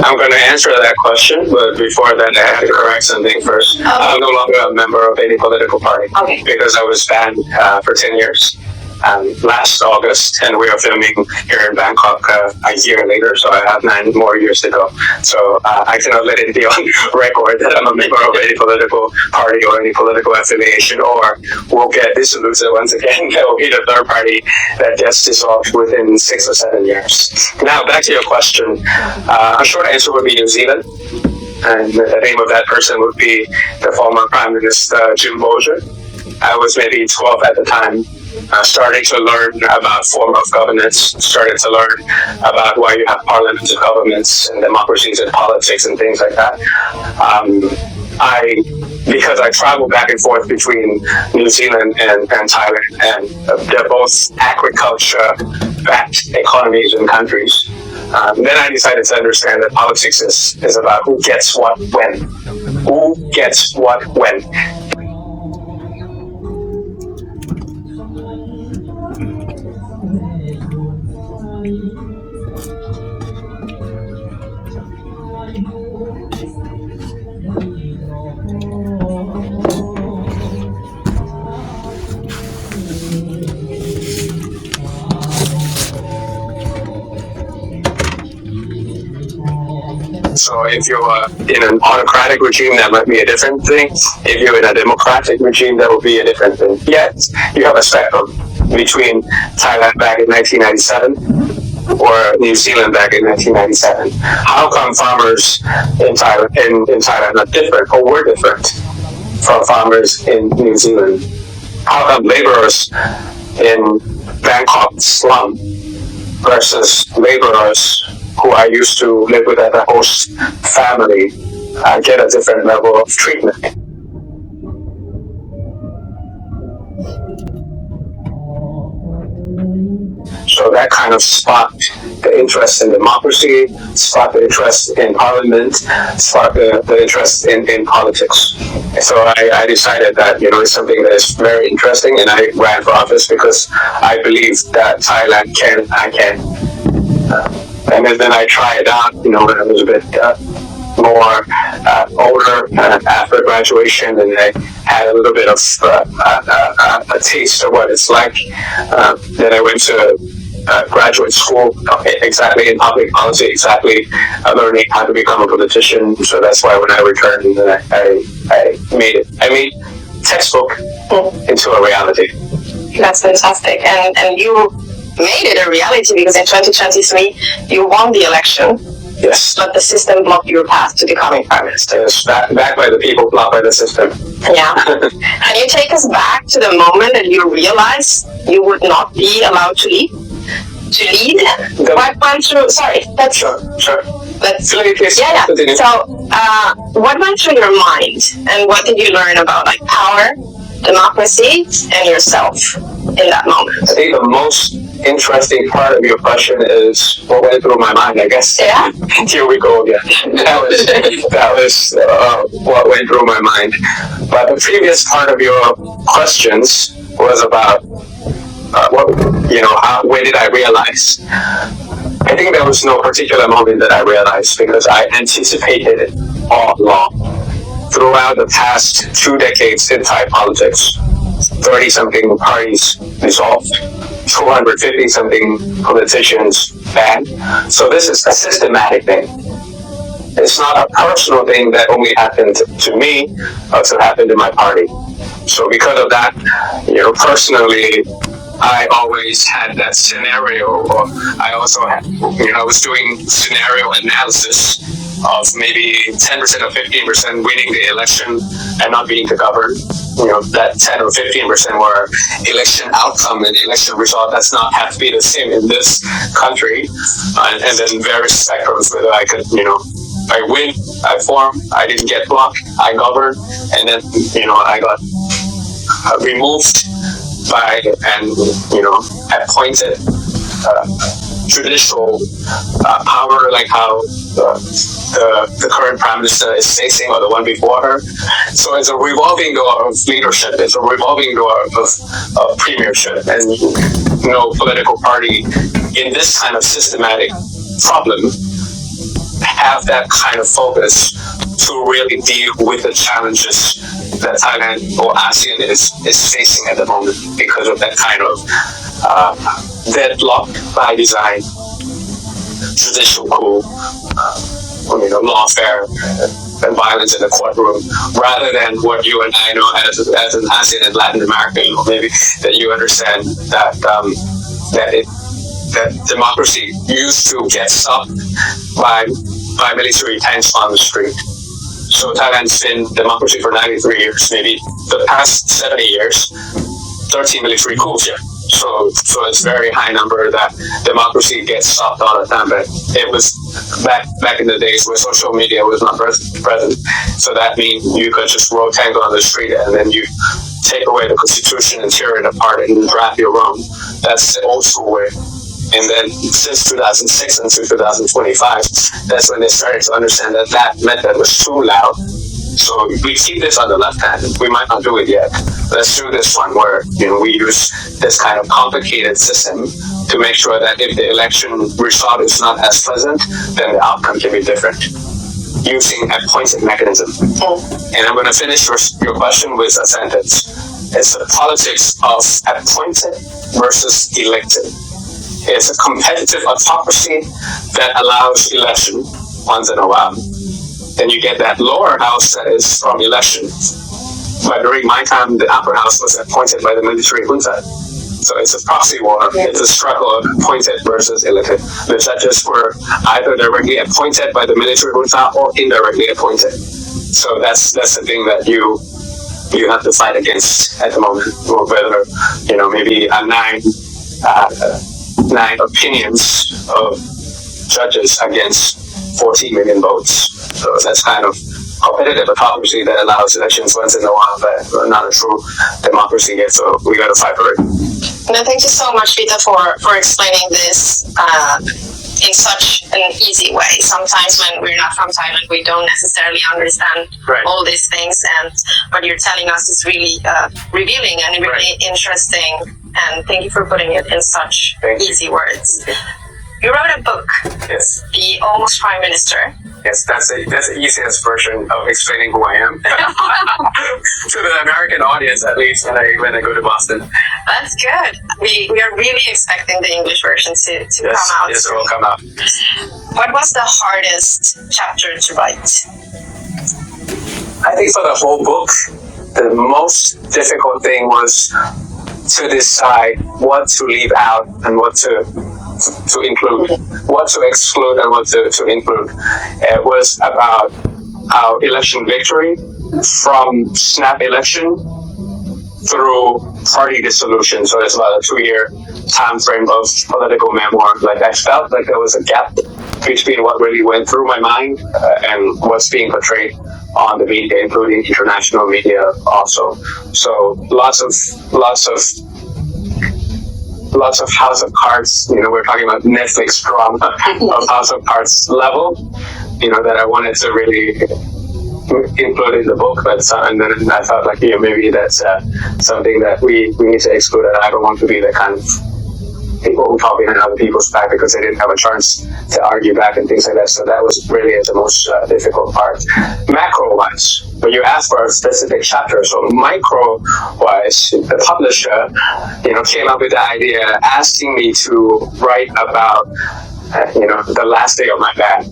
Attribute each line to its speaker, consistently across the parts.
Speaker 1: I'm going to answer that question, but before that, I have to correct something first. I'm no longer a member of any political party because I was banned for 10 years. Last August, and we are filming here in Bangkok a year later, so I have 9 more years to go. So I cannot let it be on record that I'm a member of any political party or any political affiliation, or we'll get dissolute once again. That will be the third party that gets dissolved within 6 or 7 years. Now, back to your question. A short answer would be New Zealand. And the name of that person would be the former Prime Minister Jim Bolger. I was maybe 12 at the time. Starting to learn about form of governance, started to learn about why you have parliamentary governments and democracies and politics and things like that. Because I travel back and forth between New Zealand and Thailand, and they're both agriculture-backed economies and countries. Then I decided to understand that politics is about who gets what when. Who gets what when. So if you're in an autocratic regime, that might be a different thing. If you're in a democratic regime, that will be a different thing. Yet, you have a spectrum between Thailand back in 1997 or New Zealand back in 1997. How come farmers in Thailand are different or were different from farmers in New Zealand? How come laborers in Bangkok slum versus laborers who are used to live with a host family get a different level of treatment? So that kind of sparked the interest in democracy, sparked the interest in parliament, sparked the interest in politics. So I decided that, it's something that is very interesting, and I ran for office because I believe that Thailand can. And then I tried it out, when I was a bit more older after graduation, and I had a little bit of a taste of what it's like. Then I went to graduate school exactly in public policy, exactly learning how to become a politician. So that's why when I returned, I made textbook into a reality.
Speaker 2: That's fantastic, and you made it a reality because in 2023 you won the election.
Speaker 1: Yes.
Speaker 2: But the system blocked your path to becoming Prime Minister.
Speaker 1: Yes, backed by the people, blocked by the system.
Speaker 2: Yeah. Can you take us back to the moment that you realized you would not be allowed to lead? What went through? Sorry, that's
Speaker 1: sure.
Speaker 2: That's
Speaker 1: yeah.
Speaker 2: So, what went through your mind, and what did you learn about power, democracy, and yourself in that moment?
Speaker 1: I think the most interesting part of your question is what went through my mind, I guess.
Speaker 2: Yeah.
Speaker 1: Here we go again. That was what went through my mind. But the previous part of your questions was about when did I realize? I think there was no particular moment that I realized because I anticipated it all along. Throughout the past 2 decades in Thai politics, 30-something parties dissolved, 250-something politicians banned. So this is a systematic thing. It's not a personal thing that only happened to me, also happened to my party. So because of that, personally, I always had that scenario, or I also had, I was doing scenario analysis of maybe 10% or 15% winning the election and not being the governed. That 10 or 15% were election outcome and election result. That's not have to be the same in this country. And then various spectrums whether I could, I win, I form, I didn't get blocked, I govern, and then, I got removed by and appointed traditional power, like how the current prime minister is facing, or the one before her. So it's a revolving door of leadership. It's a revolving door of premiership, and no political party in this kind of systematic problem have that kind of focus to really deal with the challenges that Thailand or ASEAN is facing at the moment because of that kind of deadlock by design, judicial coup, lawfare, and violence in the courtroom, rather than what you and I know as an ASEAN and Latin American, maybe that you understand that that democracy used to get stopped by military tanks on the street. So Thailand's been democracy for 93 years, maybe the past 70 years, 13 military coups here. So it's very high number that democracy gets stopped all the time, but it was back in the days where social media was not present. So that means you could just roll tango on the street and then you take away the constitution and tear it apart and draft your own. That's the old school way. And then since 2006 until 2025, that's when they started to understand that that method was too loud. So we keep this on the left hand. We might not do it yet. Let's do this one where we use this kind of complicated system to make sure that if the election result is not as pleasant, then the outcome can be different using a pointed mechanism. And I'm going to finish your question with a sentence. It's the politics of appointed versus elected. It's a competitive autocracy that allows election once in a while. Then you get that lower house that is from election. But during my time, the upper house was appointed by the military junta. So it's a proxy war. It's a struggle of appointed versus elected. The judges were either directly appointed by the military junta or indirectly appointed. So that's the thing that you have to fight against at the moment. Or whether maybe a nine opinions of judges against 14 million votes. So that's kind of competitive autocracy that allows elections once in a while, but not a true democracy yet. So we got to fight for it.
Speaker 2: No, thank you so much, Peter, for explaining this in such an easy way. Sometimes when we're not from Thailand, we don't necessarily understand all these things, and what you're telling us is really revealing and really interesting. And thank you for putting it in such easy words. You wrote a book.
Speaker 1: Yes.
Speaker 2: The Almost Prime Minister.
Speaker 1: Yes, that's the easiest version of explaining who I am to the American audience, at least when I go to Boston.
Speaker 2: That's good. We are really expecting the English version to come out.
Speaker 1: Yes, it will come out.
Speaker 2: What was the hardest chapter to write?
Speaker 1: I think for the whole book, the most difficult thing was to decide what to leave out and what to include, what to exclude and what to include. It was about our election victory from snap election through party dissolution. So it's about a 2-year time frame of political memoir. Like I felt like there was a gap between what really went through my mind and what's being portrayed on the media, including international media also. So lots of House of Cards, we're talking about Netflix drama of House of Cards level, that I wanted to really include in the book, but and then I felt like maybe that's something that we need to exclude, and I don't want to be the kind of people who talk behind other people's back because they didn't have a chance to argue back and things like that. So that was really the most difficult part. Macro-wise, but you asked for a specific chapter. So micro-wise, the publisher, came up with the idea asking me to write about, the last day of my ban.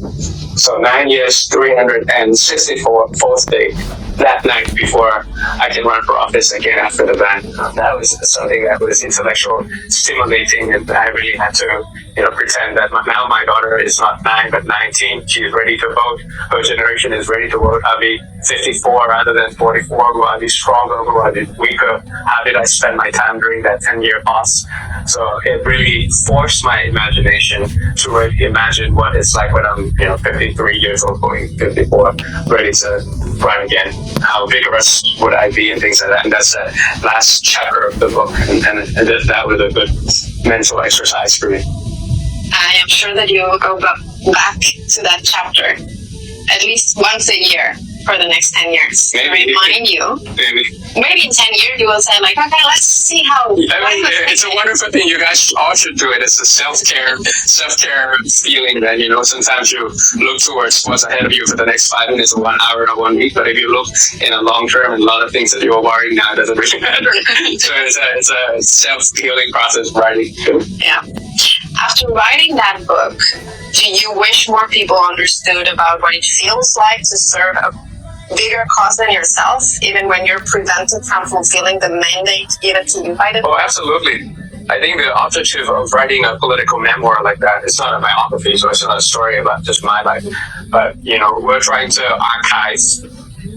Speaker 1: So 9 years, 364th day, that night before I can run for office again after the ban. That was something that was intellectual stimulating, and I really had to, pretend that now my daughter is not 9 but 19. She is ready to vote. Her generation is ready to vote. I'll be 54 rather than 44. Will I be stronger? Will I be weaker? How did I spend my time during that 10-year pause? So it really forced my imagination to really imagine what it's like when I'm, 53 years old, going 54, ready to run again. How vigorous would I be and things like that. And that's the last chapter of the book. And that was a good mental exercise for me.
Speaker 2: I am sure that you will go back to that chapter at least once a year for the next 10 years.
Speaker 1: Maybe.
Speaker 2: To remind you. Maybe in 10 years you will say like, okay, let's see how.
Speaker 1: It's a wonderful thing. You guys all should do it. It's a self-care feeling that, sometimes you look towards what's ahead of you for the next 5 minutes or 1 hour or 1 week. But if you look in a long term, and a lot of things that you're worrying now doesn't really matter. So it's a self-healing process writing.
Speaker 2: Yeah. After writing that book, do you wish more people understood about what it feels like to serve a bigger cause than yourself, even when you're prevented from fulfilling the mandate given to you by the book?
Speaker 1: Oh, absolutely. I think the objective of writing a political memoir like that, it's not a biography, so it's not a story about just my life. But, we're trying to archive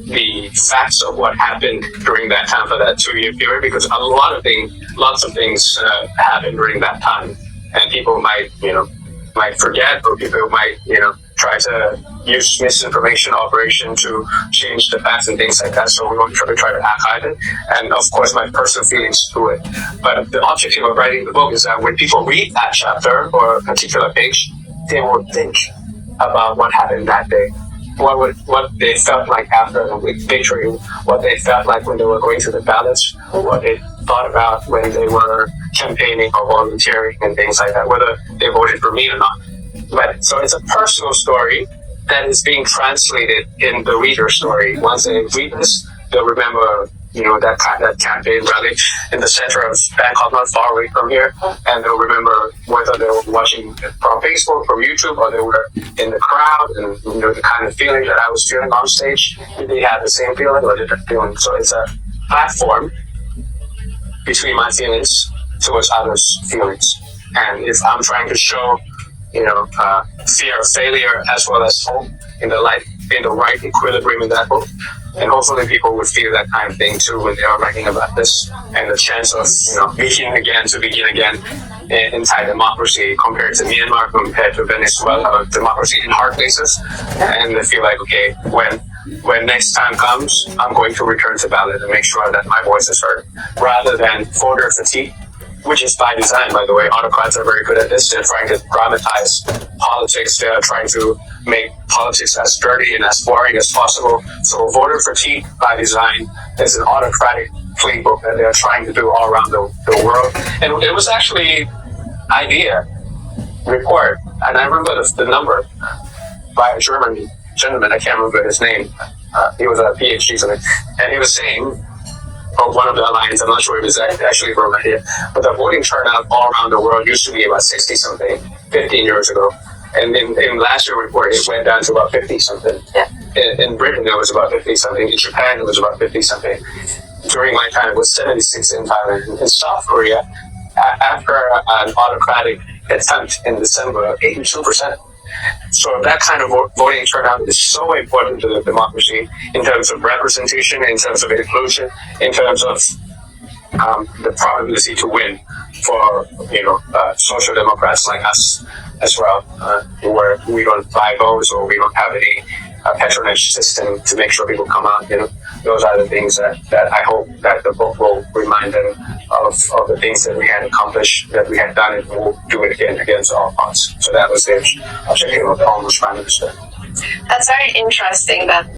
Speaker 1: the facts of what happened during that time for that 2-year period, because lots of things happened during that time. And people might forget, or people might, try to use misinformation operation to change the facts and things like that. So we want to try to archive it. And of course, my personal feelings through it. But the objective of writing the book is that when people read that chapter or a particular page, they will think about what happened that day. What they felt like after the victory, what they felt like when they were going to the ballots, what they thought about when they were campaigning or volunteering and things like that, whether they voted for me or not. But so it's a personal story that is being translated in the reader's story. Once they read this, they'll remember, that campaign rally in the center of Bangkok, not far away from here, and they'll remember whether they were watching from Facebook, from YouTube, or they were in the crowd, and the kind of feeling that I was feeling on stage. Did they have the same feeling or different feeling? So it's a platform between my feelings towards others' feelings. And if I'm trying to show, fear of failure as well as hope in the right equilibrium in that book, and hopefully people would feel that kind of thing too when they are writing about this, and the chance of begin again in Thai democracy compared to Myanmar, compared to Venezuela, democracy in hard places, and they feel like, okay, when next time comes, I'm going to return to ballot and make sure that my voice is heard, rather than voter fatigue, which is by design, by the way. Autocrats are very good at this. They're trying to dramatize politics. They're trying to make politics as dirty and as boring as possible. So voter fatigue by design is an autocratic playbook that they're trying to do all around the world. And it was actually IDEA report, and I remember the number by a German gentleman, I can't remember his name. He was a PhD something, and he was saying, of one of the alliance, I'm not sure if it's actually from here, but the voting turnout all around the world used to be about 60-something 15 years ago. And in last year's report, it went down to about 50-something. Yeah. In Britain, it was about 50-something. In Japan, it was about 50-something. During my time, it was 76 in Thailand. In South Korea, after an autocratic attempt in December, 82%. So that kind of voting turnout is so important to the democracy in terms of representation, in terms of inclusion, in terms of the probability to win for social democrats like us as well, where we don't buy votes or we don't have any patronage system to make sure people come out. Those are the things that I hope that the book will remind them of the things that we had accomplished, that we had done, and we'll do it again against all odds. So that was the objective of the Homeless Prime Minister.
Speaker 2: That's very interesting that